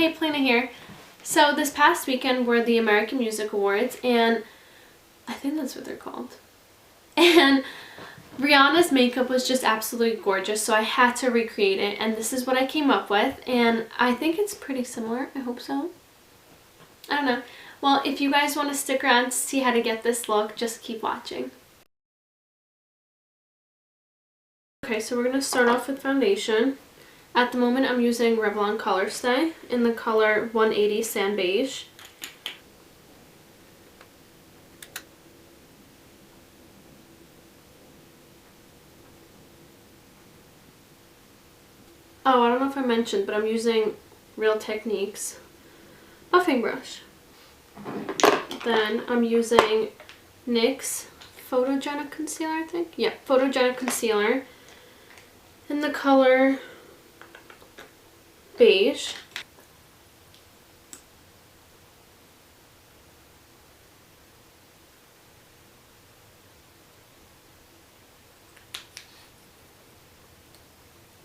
Hey, Paulina here. So this past weekend were the American Music Awards, and I think that's what they're called. And Rihanna's makeup was just absolutely gorgeous, so I had to recreate it, and this is what I came up with, and I think it's pretty similar. I hope so. I don't know. Well, if you guys want to stick around to see how to get this look, just keep watching. Okay, so we're going to start off with foundation. At the moment, I'm using Revlon Colorstay in the color 180 Sand Beige. Oh, I don't know if I mentioned, but I'm using Real Techniques buffing brush. Then I'm using NYX Photogenic Concealer, I think. Yeah, Photogenic Concealer in the color Beige.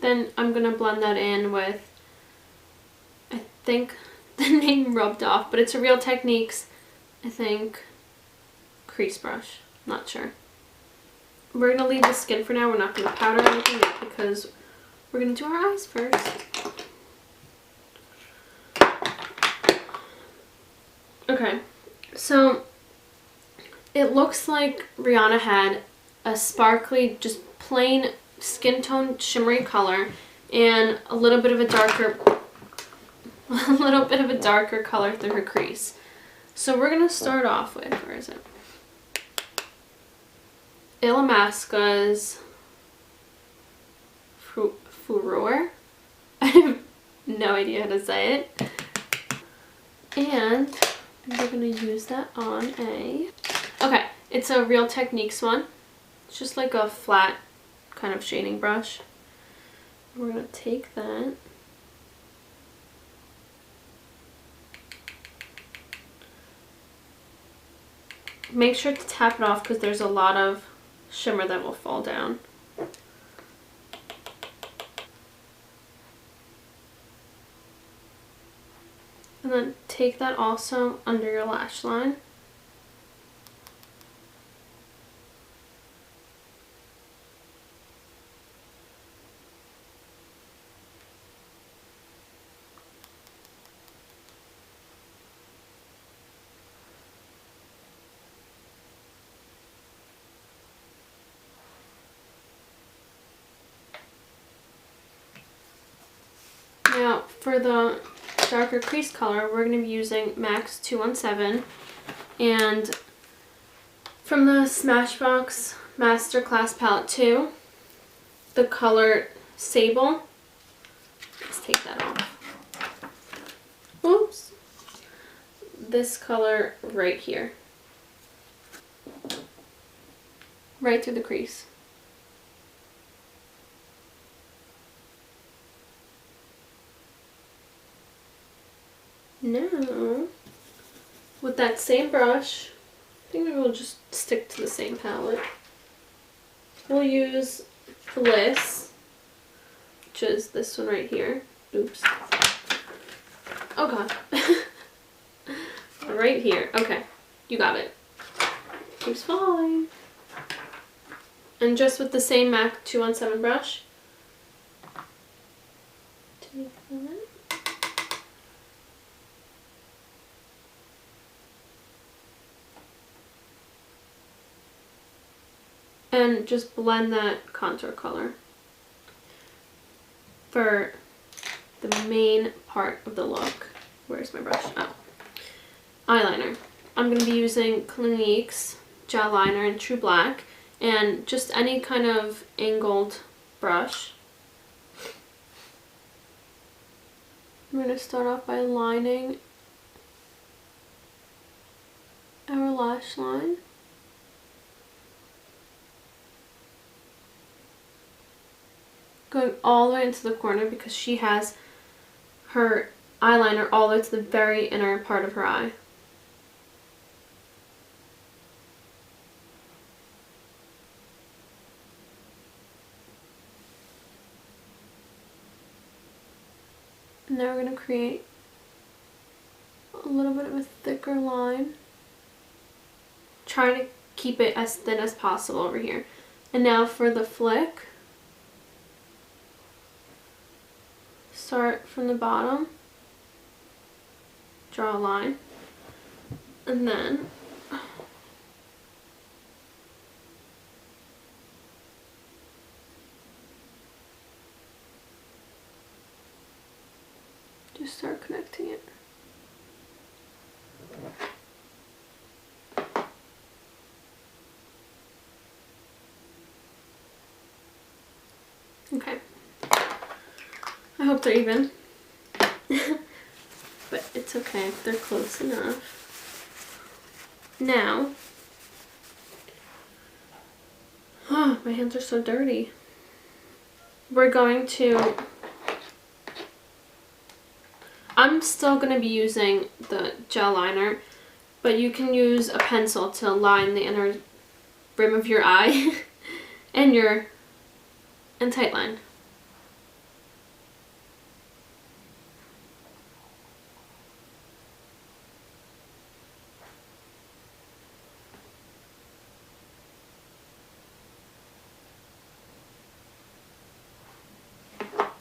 Then I'm going to blend that in with, I think the name rubbed off, but it's a Real Techniques, I think, crease brush. Not sure. We're going to leave the skin for now. We're not going to powder anything yet because we're going to do our eyes first. Okay, so it looks like Rihanna had a sparkly, just plain skin tone shimmery color and a little bit of a darker color through her crease. So we're going to start off with, where is it? Illamasqua's Furore. I have no idea how to say it. And we're going to use that on a... Okay, it's a Real Techniques one. It's just like a flat kind of shading brush. We're going to take that. Make sure to tap it off because there's a lot of shimmer that will fall down. And then take that also under your lash line. Now for the darker crease color, we're going to be using MAC's 217, and from the Smashbox Masterclass Palette 2, the color Sable. Let's take that off. Oops. This color right here. Right through the crease. Now, with that same brush, I think maybe we'll just stick to the same palette. We'll use Bliss, which is this one right here. Oops. Oh god. Right here. Okay, you got it. Keeps falling. And just with the same MAC 217 brush, take that. And just blend that contour color for the main part of the look. Where's my brush? Oh. Eyeliner. I'm going to be using Clinique's gel liner in True Black and just any kind of angled brush. I'm going to start off by lining our lash line. Going all the way into the corner because she has her eyeliner all the way to the very inner part of her eye. And now we're going to create a little bit of a thicker line. Try to keep it as thin as possible over here. And now for the flick, start from the bottom, draw a line, and then just start connecting it. Okay. I hope they're even. But it's okay if they're close enough. Now, oh, my hands are so dirty. We're going to, I'm still going to be using the gel liner, but you can use a pencil to line the inner rim of your eye and tight line.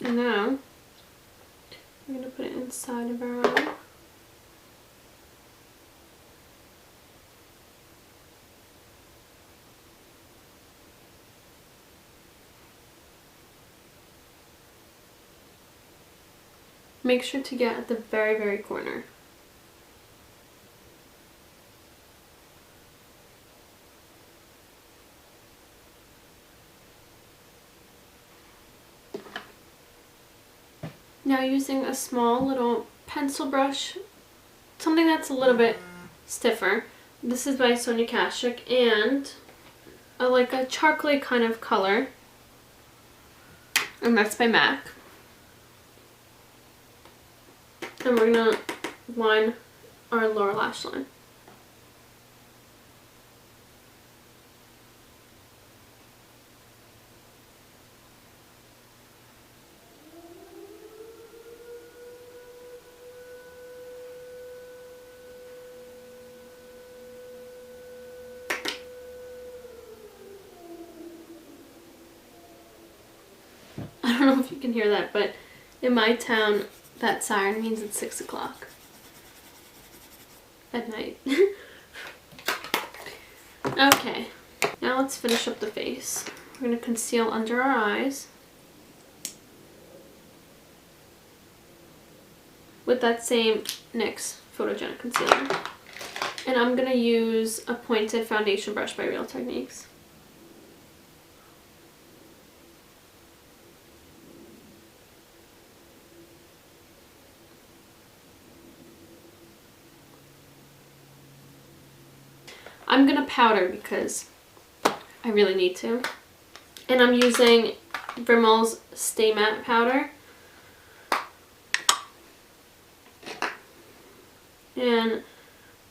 And now I'm going to put it inside of our eye. Make sure to get at the very, very corner. Now using a small little pencil brush, something that's a little bit stiffer. This is by Sonia Kashuk, and I like a charcoaly kind of color, and that's by MAC. And we're gonna line our lower lash line. I don't know if you can hear that, but in my town, that siren means it's 6 o'clock at night. Okay, now let's finish up the face. We're going to conceal under our eyes with that same NYX Photogenic Concealer. And I'm going to use a pointed foundation brush by Real Techniques. I'm going to powder because I really need to. And I'm using Rimmel's Stay Matte powder. And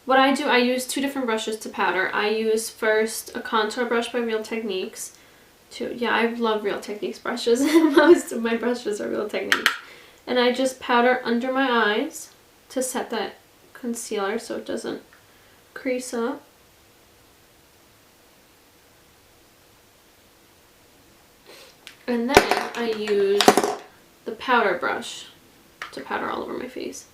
what I do, I use two different brushes to powder. I use first a contour brush by Real Techniques. Yeah, I love Real Techniques brushes. Most of my brushes are Real Techniques. And I just powder under my eyes to set that concealer so it doesn't crease up. And then I use the powder brush to powder all over my face.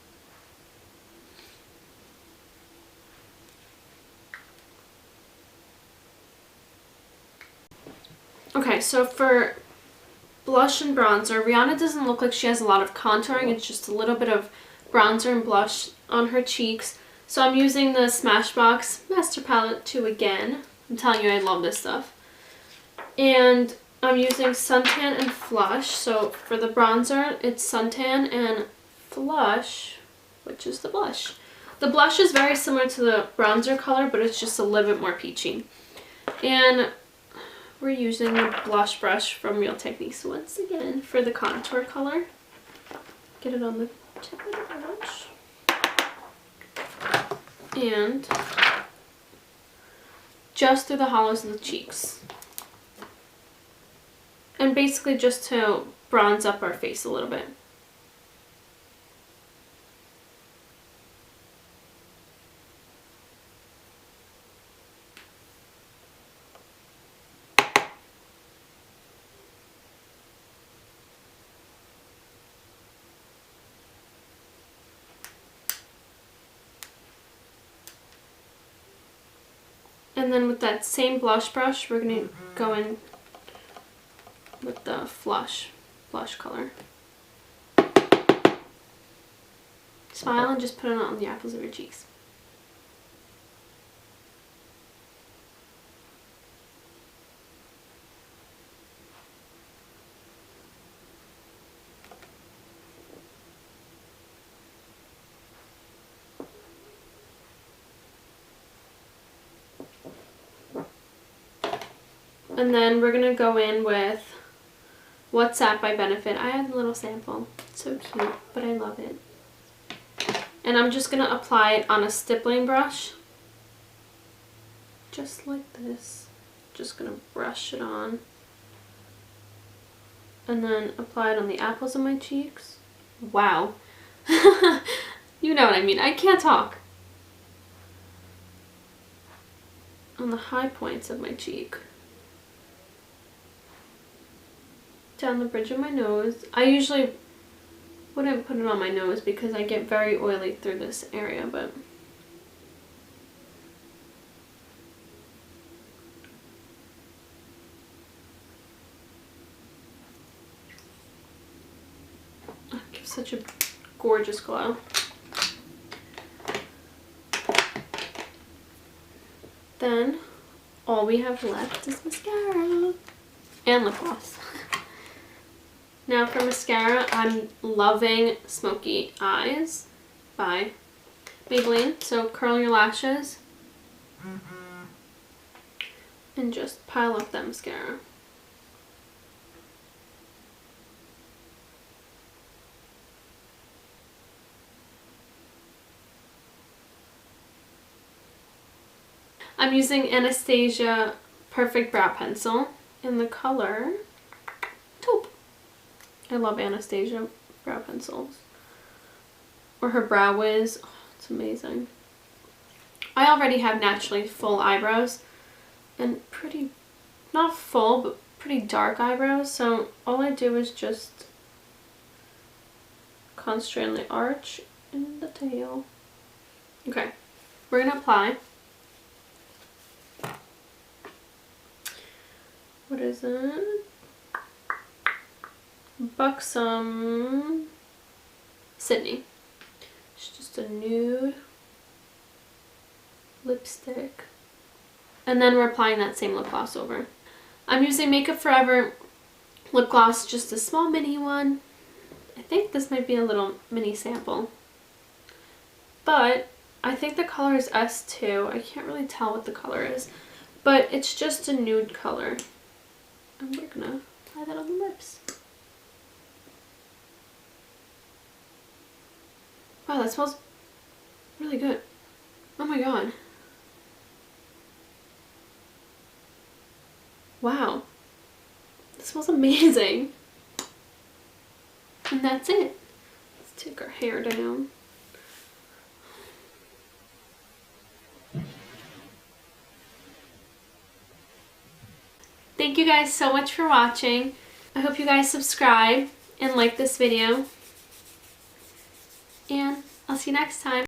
Okay, so for blush and bronzer, Rihanna doesn't look like she has a lot of contouring. It's just a little bit of bronzer and blush on her cheeks. So I'm using the Smashbox Master Palette 2 again. I'm telling you, I love this stuff. And I'm using Suntan and Flush. So for the bronzer, it's Suntan and Flush, which is the blush. The blush is very similar to the bronzer color, but it's just a little bit more peachy. And we're using the blush brush from Real Techniques once again for the contour color. Get it on the tip of the brush. And just through the hollows of the cheeks. And basically just to bronze up our face a little bit. And then with that same blush brush, we're going to go in with the blush color. Smile and just put it on the apples of your cheeks. And then we're going to go in with What's That by Benefit. I had a little sample. It's so cute, but I love it. And I'm just going to apply it on a stippling brush. Just like this. Just going to brush it on. And then apply it on the apples of my cheeks. Wow. You know what I mean. I can't talk. On the high points of my cheek. Down the bridge of my nose. I usually wouldn't put it on my nose because I get very oily through this area, but it gives such a gorgeous glow. Then all we have left is mascara and lip gloss. Now for mascara, I'm loving Smoky Eyes by Maybelline. So curl your lashes and just pile up that mascara. I'm using Anastasia Perfect Brow Pencil in the color Taupe. I love Anastasia brow pencils. Or her Brow Wiz. Oh, it's amazing. I already have naturally full eyebrows. And pretty, not full, but pretty dark eyebrows. So all I do is just concentrate on the arch and the tail. Okay. We're going to apply. What is it? Buxom Sydney. It's just a nude lipstick. And then we're applying that same lip gloss over. I'm using Makeup Forever lip gloss, just a small mini one. I think this might be a little mini sample. But I think the color is S2. I can't really tell what the color is. But it's just a nude color. And we're gonna apply that on the lips. Wow, that smells really good. Oh my god. Wow. This smells amazing. And that's it. Let's take our hair down. Thank you guys so much for watching. I hope you guys subscribe and like this video. And I'll see you next time.